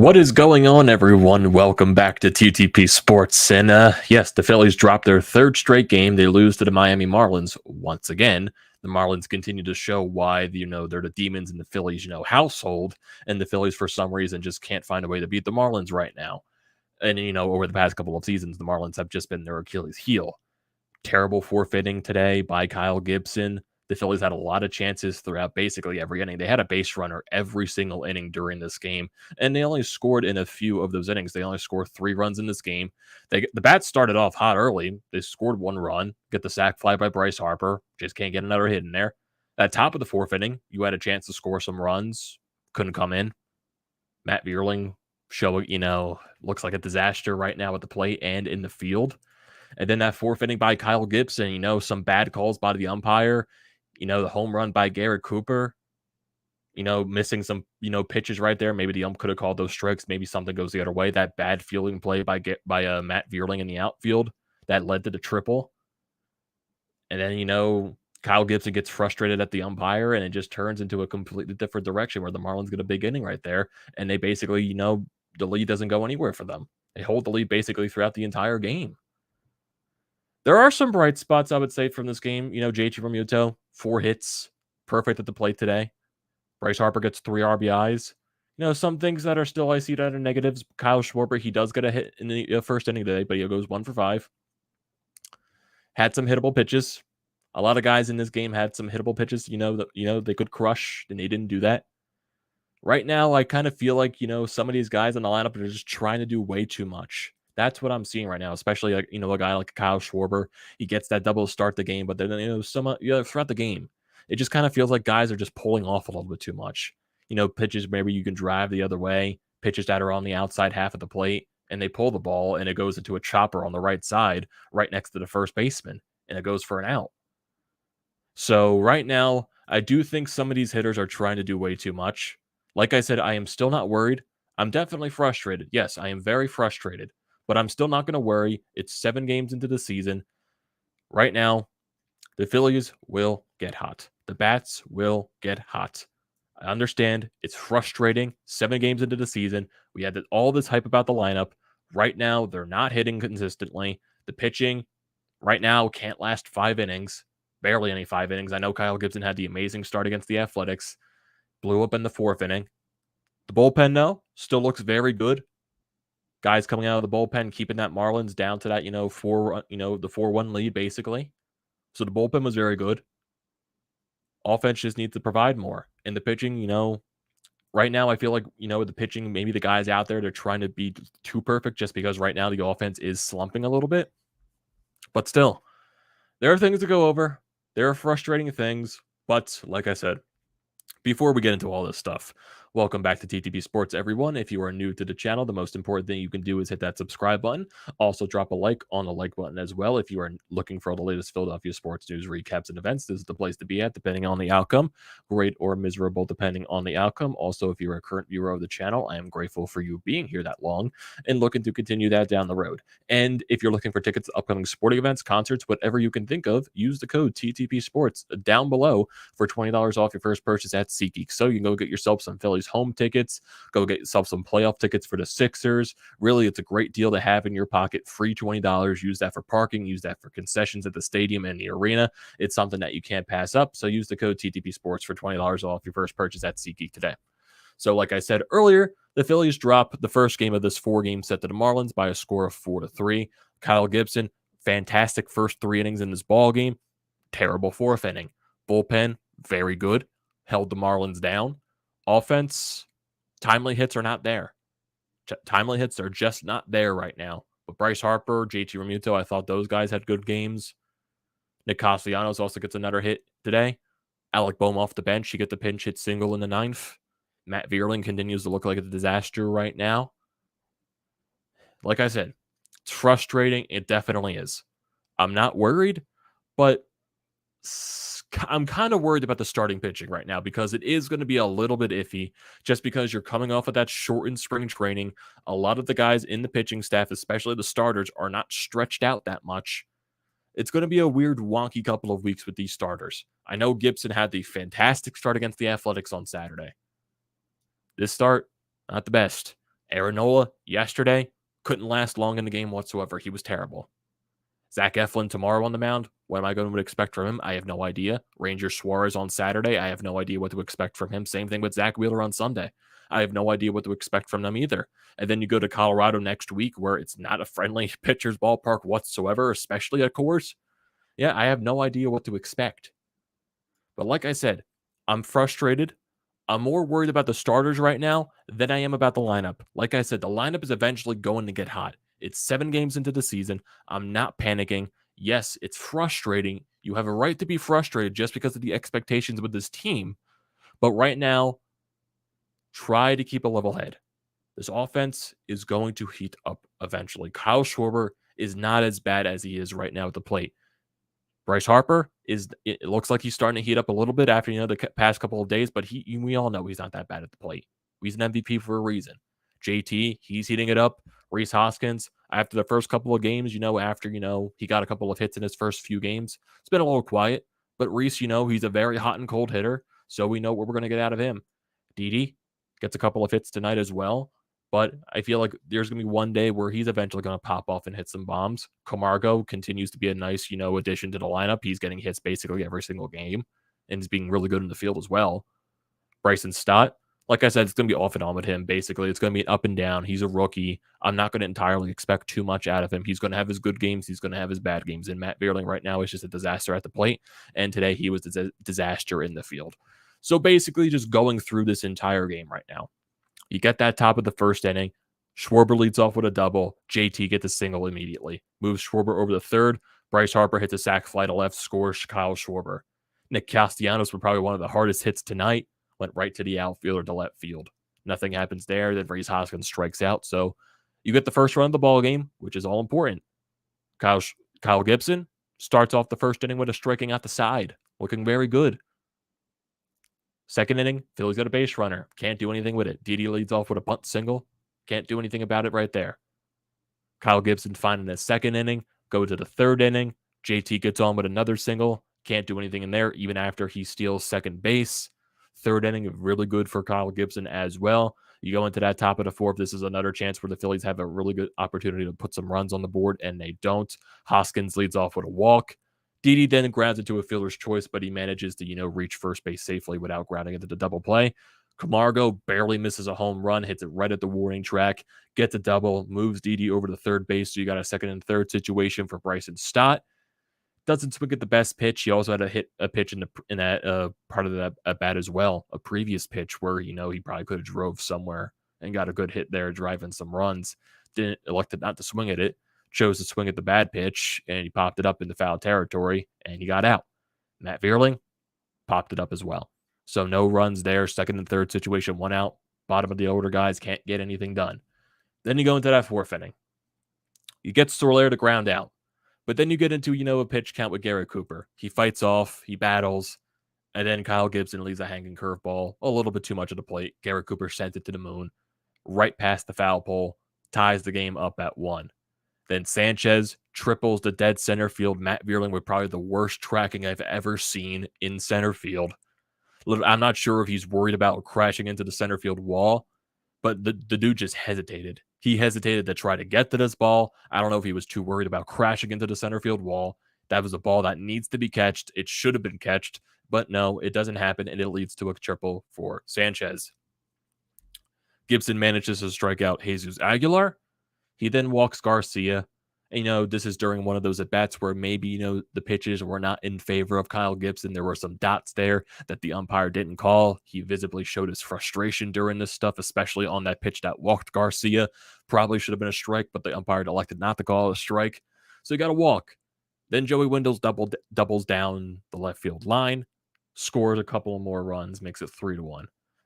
What is going on, everyone? Welcome back to TTP Sports. And yes, the Phillies dropped their third straight game. They lose to the Miami Marlins once again. The Marlins continue to show why, they're the demons in the Phillies, household. And the Phillies, for some reason, just can't find a way to beat the Marlins right now. And, over the past couple of seasons, the Marlins have just been their Achilles heel. Terrible fourth inning today by Kyle Gibson. The Phillies had a lot of chances throughout basically every inning. They had a base runner every single inning during this game, and they only scored in a few of those innings. They only scored 3 runs in this game. The bats started off hot early. They scored 1 run, get the sac fly by Bryce Harper. Just can't get another hit in there. At top of the fourth inning, you had a chance to score some runs. Couldn't come in. Matt Vierling looks like a disaster right now at the plate and in the field. And then that fourth inning by Kyle Gibson, some bad calls by the umpire. The home run by Garrett Cooper, missing some, pitches right there. Maybe the ump could have called those strikes. Maybe something goes the other way. That bad fielding play by Matt Vierling in the outfield that led to the triple. And then, Kyle Gibson gets frustrated at the umpire, and it just turns into a completely different direction where the Marlins get a big inning right there. And they basically, the lead doesn't go anywhere for them. They hold the lead basically throughout the entire game. There are some bright spots, I would say, from this game. JT Realmuto, 4 hits, perfect at the plate today. Bryce Harper gets 3 RBIs. Some things that are still I see that are negatives. Kyle Schwarber, he does get a hit in the first inning today, but he goes 1 for 5. Had some hittable pitches. A lot of guys in this game had some hittable pitches. They could crush, and they didn't do that. Right now, I kind of feel like some of these guys in the lineup are just trying to do way too much. That's what I'm seeing right now, especially a guy like Kyle Schwarber. He gets that double to start the game, but then throughout the game, it just kind of feels like guys are just pulling off a little bit too much. Pitches maybe you can drive the other way, pitches that are on the outside half of the plate, and they pull the ball and it goes into a chopper on the right side, right next to the first baseman, and it goes for an out. So right now, I do think some of these hitters are trying to do way too much. Like I said, I am still not worried. I'm definitely frustrated. Yes, I am very frustrated. But I'm still not going to worry. It's 7 games into the season. Right now, the Phillies will get hot. The bats will get hot. I understand it's frustrating. 7 games into the season. We had all this hype about the lineup. Right now, they're not hitting consistently. The pitching right now can't last 5 innings. Barely any 5 innings. I know Kyle Gibson had the amazing start against the Athletics. Blew up in the 4th inning. The bullpen, though, still looks very good. Guys coming out of the bullpen, keeping that Marlins down to that, the 4-1 lead, basically. So the bullpen was very good. Offense just needs to provide more. And the pitching, right now I feel like, the pitching, maybe the guys out there, they're trying to be too perfect just because right now the offense is slumping a little bit. But still, there are things to go over. There are frustrating things. But like I said, before we get into all this stuff, welcome back to TTP Sports, everyone. If you are new to the channel, the most important thing you can do is hit that subscribe button. Also, drop a like on the like button as well. If you are looking for all the latest Philadelphia sports news, recaps, and events, this is the place to be at, depending on the outcome. Great or miserable, depending on the outcome. Also, if you're a current viewer of the channel, I am grateful for you being here that long and looking to continue that down the road. And if you're looking for tickets to upcoming sporting events, concerts, whatever you can think of, use the code TTP Sports down below for $20 off your first purchase at SeatGeek. So you can go get yourself some Phillies home tickets, go get yourself some playoff tickets for the Sixers. Really, it's a great deal to have in your pocket. Free $20. Use that for parking, use that for concessions at the stadium and the arena. It's something that you can't pass up. So use the code TTP Sports for $20 off your first purchase at SeatGeek today. So like I said earlier, the Phillies drop the first game of this 4-game set to the Marlins by a score of 4-3. Kyle Gibson, fantastic first 3 innings in this ball game. Terrible 4th inning. Bullpen, very good. Held the Marlins down. Offense, timely hits are not there. Timely hits are just not there right now. But Bryce Harper, JT Realmuto, I thought those guys had good games. Nick Castellanos also gets another hit today. Alec Bohm off the bench. He gets the pinch hit single in the 9th. Matt Vierling continues to look like a disaster right now. Like I said, it's frustrating. It definitely is. I'm not worried, but I'm kind of worried about the starting pitching right now because it is going to be a little bit iffy just because you're coming off of that shortened spring training. A lot of the guys in the pitching staff, especially the starters, are not stretched out that much. It's going to be a weird, wonky couple of weeks with these starters. I know Gibson had the fantastic start against the Athletics on Saturday. This start, not the best. Aaron Nola yesterday couldn't last long in the game whatsoever. He was terrible. Zach Eflin tomorrow on the mound. What am I going to expect from him? I have no idea. Ranger Suarez on Saturday. I have no idea what to expect from him. Same thing with Zach Wheeler on Sunday. I have no idea what to expect from them either. And then you go to Colorado next week where it's not a friendly pitcher's ballpark whatsoever, especially at Coors. Yeah, I have no idea what to expect. But like I said, I'm frustrated. I'm more worried about the starters right now than I am about the lineup. Like I said, the lineup is eventually going to get hot. It's 7 games into the season. I'm not panicking. Yes, it's frustrating. You have a right to be frustrated just because of the expectations with this team. But right now, try to keep a level head. This offense is going to heat up eventually. Kyle Schwarber is not as bad as he is right now at the plate. Bryce Harper it looks like he's starting to heat up a little bit after, the past couple of days, but we all know he's not that bad at the plate. He's an MVP for a reason. JT, he's heating it up. Rhys Hoskins, after the first couple of games, after, he got a couple of hits in his first few games, it's been a little quiet, but Rhys, he's a very hot and cold hitter, so we know what we're going to get out of him. Didi gets a couple of hits tonight as well. But I feel like there's going to be one day where he's eventually going to pop off and hit some bombs. Camargo continues to be a nice, addition to the lineup. He's getting hits basically every single game and he's being really good in the field as well. Bryson Stott, like I said, it's going to be off and on with him. Basically, it's going to be up and down. He's a rookie. I'm not going to entirely expect too much out of him. He's going to have his good games. He's going to have his bad games. And Matt Vierling right now is just a disaster at the plate. And today he was a disaster in the field. So basically just going through this entire game right now. You get that top of the first inning. Schwarber leads off with a double. JT gets a single immediately. Moves Schwarber over the third. Bryce Harper hits a sac fly to left, scores Kyle Schwarber. Nick Castellanos with probably one of the hardest hits tonight. Went right to the outfielder to left field. Nothing happens there. Then Rhys Hoskins strikes out. So you get the first run of the ball game, which is all important. Kyle Gibson starts off the first inning with a striking out the side. Looking very good. Second inning, Phillies got a base runner. Can't do anything with it. Didi leads off with a bunt single. Can't do anything about it right there. Kyle Gibson finding his second inning. Go to the third inning. JT gets on with another single. Can't do anything in there, even after he steals second base. Third inning, really good for Kyle Gibson as well. You go into that top of the fourth. This is another chance where the Phillies have a really good opportunity to put some runs on the board, and they don't. Hoskins leads off with a walk. Didi then grounds into a fielder's choice, but he manages to, reach first base safely without grounding into the double play. Camargo barely misses a home run, hits it right at the warning track, gets a double, moves Didi over to third base. So you got a second and third situation for Bryson Stott. Doesn't swing at the best pitch. He also had a pitch in that part of that at bat as well, a previous pitch where he probably could have drove somewhere and got a good hit there, driving some runs. Didn't elected not to swing at it. Chose to swing at the bad pitch, and he popped it up into foul territory, and he got out. Matt Vierling popped it up as well. So no runs there. Second and third situation, 1 out. Bottom of the order guys can't get anything done. Then you go into that fourth inning. You get Sorlair to ground out. But then you get into, a pitch count with Garrett Cooper. He fights off, he battles, and then Kyle Gibson leaves a hanging curveball, a little bit too much of the plate. Garrett Cooper sent it to the moon, right past the foul pole, ties the game up at 1. Then Sanchez triples the dead center field. Matt Vierling with probably the worst tracking I've ever seen in center field. I'm not sure if he's worried about crashing into the center field wall, but the dude just hesitated. He hesitated to try to get to this ball. I don't know if he was too worried about crashing into the center field wall. That was a ball that needs to be catched. It should have been catched, but no, it doesn't happen, and it leads to a triple for Sanchez. Gibson manages to strike out Jesus Aguilar. He then walks Garcia. And, this is during one of those at-bats where maybe, the pitches were not in favor of Kyle Gibson. There were some dots there that the umpire didn't call. He visibly showed his frustration during this stuff, especially on that pitch that walked Garcia. Probably should have been a strike, but the umpire elected not to call it a strike. So you got to walk. Then Joey Wendell's doubles down the left field line, scores a couple more runs, makes it 3-1.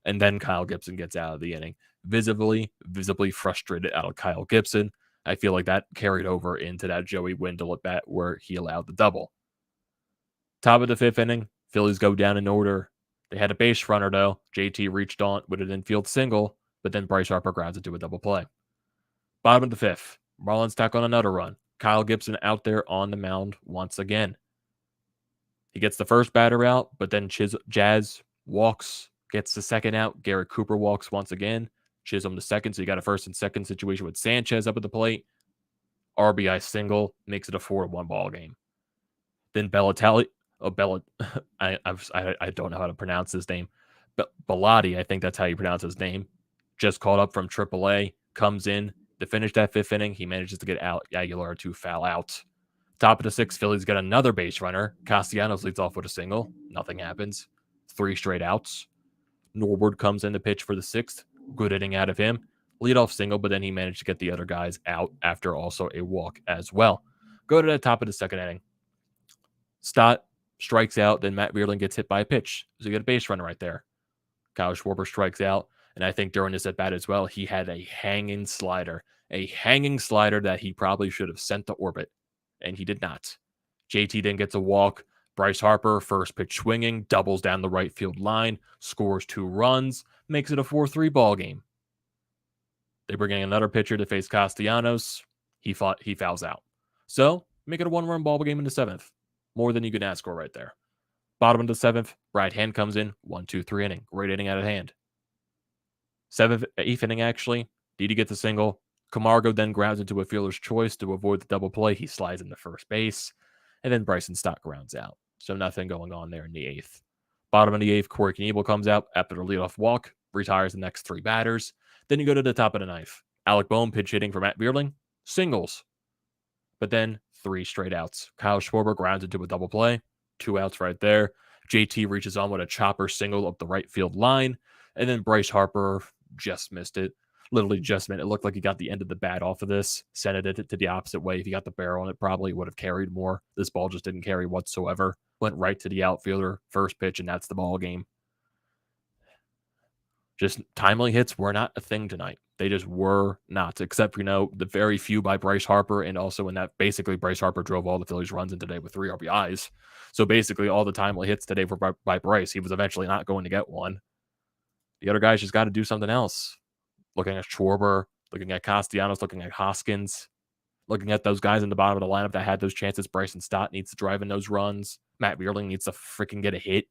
And then Kyle Gibson gets out of the inning. Visibly frustrated out of Kyle Gibson. I feel like that carried over into that Joey Wendell at bat where he allowed the double. Top of the fifth inning, Phillies go down in order. They had a base runner, though. JT reached on with an infield single, but then Bryce Harper grounds into a double play. Bottom of the fifth, Marlins tack on another run. Kyle Gibson out there on the mound once again. He gets the first batter out, but then Jazz walks, gets the second out. Garrett Cooper walks once again. Chisholm to second, so you got a first and second situation with Sanchez up at the plate. RBI single makes it a 4-1 ball game. Then Bellatelli, I don't know how to pronounce his name. Bellotti, I think that's how you pronounce his name. Just called up from AAA, comes in to finish that 5th inning. He manages to get Aguilar to foul out. Top of the 6th, Phillies get another base runner. Castellanos leads off with a single. Nothing happens. 3 straight outs. Norwood comes in to pitch for the 6th. Good inning out of him. Leadoff single, but then he managed to get the other guys out after also a walk as well. Go to the top of the 2nd inning. Stott strikes out, then Matt Vierling gets hit by a pitch. So you get a base runner right there. Kyle Schwarber strikes out, and I think during this at-bat as well, he had a hanging slider that he probably should have sent to orbit, and he did not. JT then gets a walk. Bryce Harper, first pitch swinging, doubles down the right field line, scores 2 runs, makes it a 4-3 ball game. They bring in another pitcher to face Castellanos. He fouls out. So, make it a 1-run ball game in the 7th. More than you can ask for right there. Bottom of the 7th, Brad Hand comes in, 1-2-3 inning. Great inning out of Hand. 8th inning, actually. Didi gets a single. Camargo then grounds into a fielder's choice to avoid the double play. He slides into first base. And then Bryson Stott grounds out. So nothing going on there in the 8th. Bottom of the 8th, Corey Knebel comes out after the leadoff walk, retires the next 3 batters. Then you go to the top of the 9th. Alec Boehm pitch hitting for Matt Vierling. Singles. But then 3 straight outs. Kyle Schwarber grounds into a double play. 2 outs right there. JT reaches on with a chopper single up the right field line. And then Bryce Harper just missed it. Literally just missed it. It looked like he got the end of the bat off of this. Sent it to the opposite way. If he got the barrel on it, probably would have carried more. This ball just didn't carry whatsoever. Went right to the outfielder. First pitch, and that's the ball game. Just timely hits were not a thing tonight. They just were not, except, the very few by Bryce Harper, and also in that basically Bryce Harper drove all the Phillies runs in today with 3 RBIs. So basically all the timely hits today were by Bryce. He was eventually not going to get one. The other guys just got to do something else. Looking at Schwarber, looking at Castellanos, looking at Hoskins, looking at those guys in the bottom of the lineup that had those chances. Bryson Stott needs to drive in those runs. Matt Vierling needs to freaking get a hit.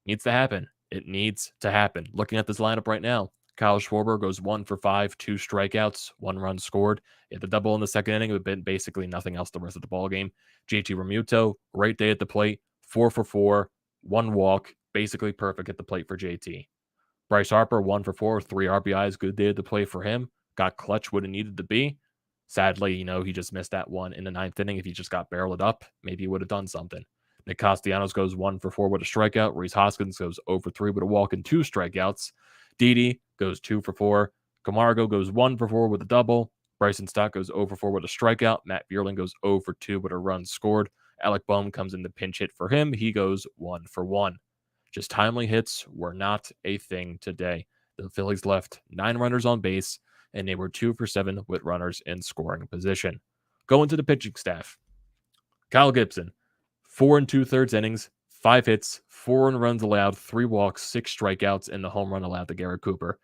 Needs to happen. It needs to happen. Looking at this lineup right now, Kyle Schwarber goes 1 for 5, 2 strikeouts, 1 run scored. He had the double in the 2nd inning. It would have been basically nothing else the rest of the ball game. JT Realmuto, great day at the plate, 4 for 4, 1 walk, basically perfect at the plate for JT. Bryce Harper, 1 for 4, 3 RBIs, good day at the plate for him. Got clutch when it needed to be. Sadly, he just missed that one in the 9th inning. If he just got barreled up, maybe he would have done something. Nick Castellanos goes 1 for 4 with a strikeout. Rhys Hoskins goes 0 for 3 with a walk and 2 strikeouts. Didi goes 2 for 4. Camargo goes 1 for 4 with a double. Bryson Stott goes 0 for 4 with a strikeout. Matt Vierling goes 0 for 2 with a run scored. Alec Boehm comes in the pinch hit for him. He goes 1 for 1. Just timely hits were not a thing today. The Phillies left 9 runners on base, and they were 2 for 7 with runners in scoring position. Going to the pitching staff. Kyle Gibson, 4 2/3 innings, 5 hits, 4 runs allowed, 3 walks, 6 strikeouts, and the home run allowed to Garrett Cooper.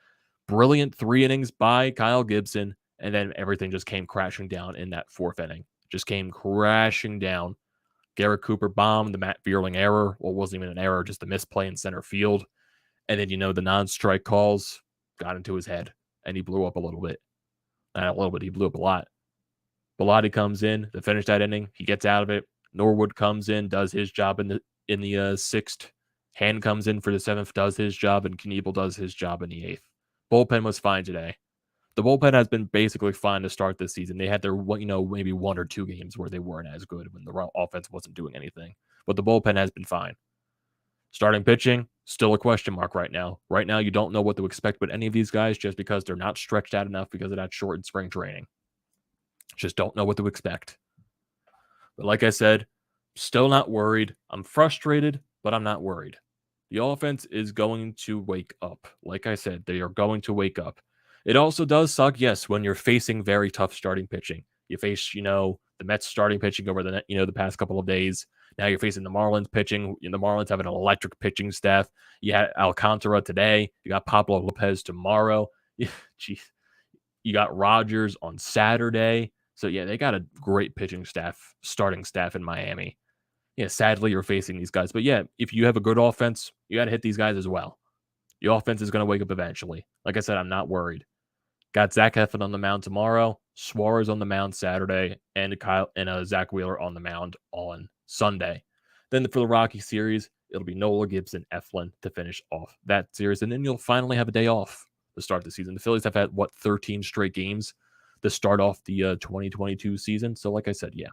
Brilliant 3 innings by Kyle Gibson, and then everything just came crashing down in that 4th inning. Just came crashing down. Garrett Cooper bombed the Matt Vierling error. Well, it wasn't even an error, just a misplay in center field. And then, the non-strike calls got into his head, and he blew up a little bit. Not a little bit, he blew up a lot. Bellotti comes in to finish that inning. He gets out of it. Norwood comes in, does his job in the 6th. Hand comes in for the 7th, does his job, and Knebel does his job in the 8th. Bullpen was fine today. The bullpen has been basically fine to start this season. They had their, maybe 1 or 2 games where they weren't as good when the offense wasn't doing anything. But the bullpen has been fine. Starting pitching, still a question mark right now. Right now, you don't know what to expect with any of these guys just because they're not stretched out enough because of that shortened spring training. Just don't know what to expect. But like I said, still not worried. I'm frustrated, but I'm not worried. The offense is going to wake up. Like I said, they are going to wake up. It also does suck, yes, when you're facing very tough starting pitching. You face, the Mets starting pitching over the past couple of days. Now you're facing the Marlins pitching. The Marlins have an electric pitching staff. You had Alcantara today. You got Pablo Lopez tomorrow. Jeez. You got Rogers on Saturday. So, yeah, they got a great pitching staff, starting staff in Miami. Yeah, sadly, you're facing these guys. But, yeah, if you have a good offense, you got to hit these guys as well. The offense is going to wake up eventually. Like I said, I'm not worried. Got Zack on the mound tomorrow, Schwarber's on the mound Saturday, and Zack Wheeler on the mound on Sunday. Then for the Rocky series, it'll be Nola, Gibson, Eflin to finish off that series, and then you'll finally have a day off to start the season. The Phillies have had, 13 straight games to start off the 2022 season. So like I said, yeah,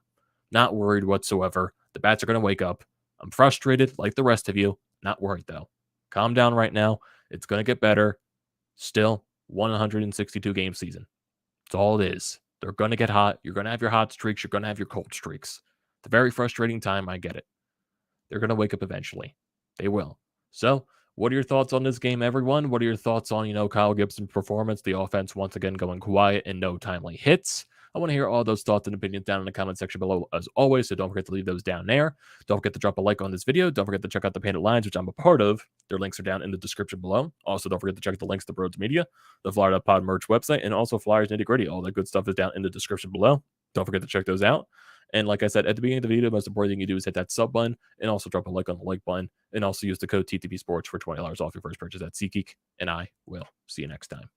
not worried whatsoever. The bats are going to wake up. I'm frustrated like the rest of you. Not worried, though. Calm down right now. It's going to get better. Still, 162 game season. That's all it is. They're going to get hot. You're going to have your hot streaks. You're going to have your cold streaks. It's a very frustrating time. I get it. They're going to wake up eventually. They will. So, what are your thoughts on this game, everyone? What are your thoughts on, Kyle Gibson's performance? The offense once again going quiet and no timely hits. I want to hear all those thoughts and opinions down in the comment section below as always, so don't forget to leave those down there. Don't forget to drop a like on this video. Don't forget to check out the Painted Lines, which I'm a part of. Their links are down in the description below. Also, don't forget to check the links to BrodesMedia, the Florida Pod merch website, and also Flyers Nitty Gritty. All that good stuff is down in the description below. Don't forget to check those out. And like I said at the beginning of the video, the most important thing you do is hit that sub button and also drop a like on the like button, and also use the code TTPSPORTS for $20 off your first purchase at SeatGeek. And I will see you next time.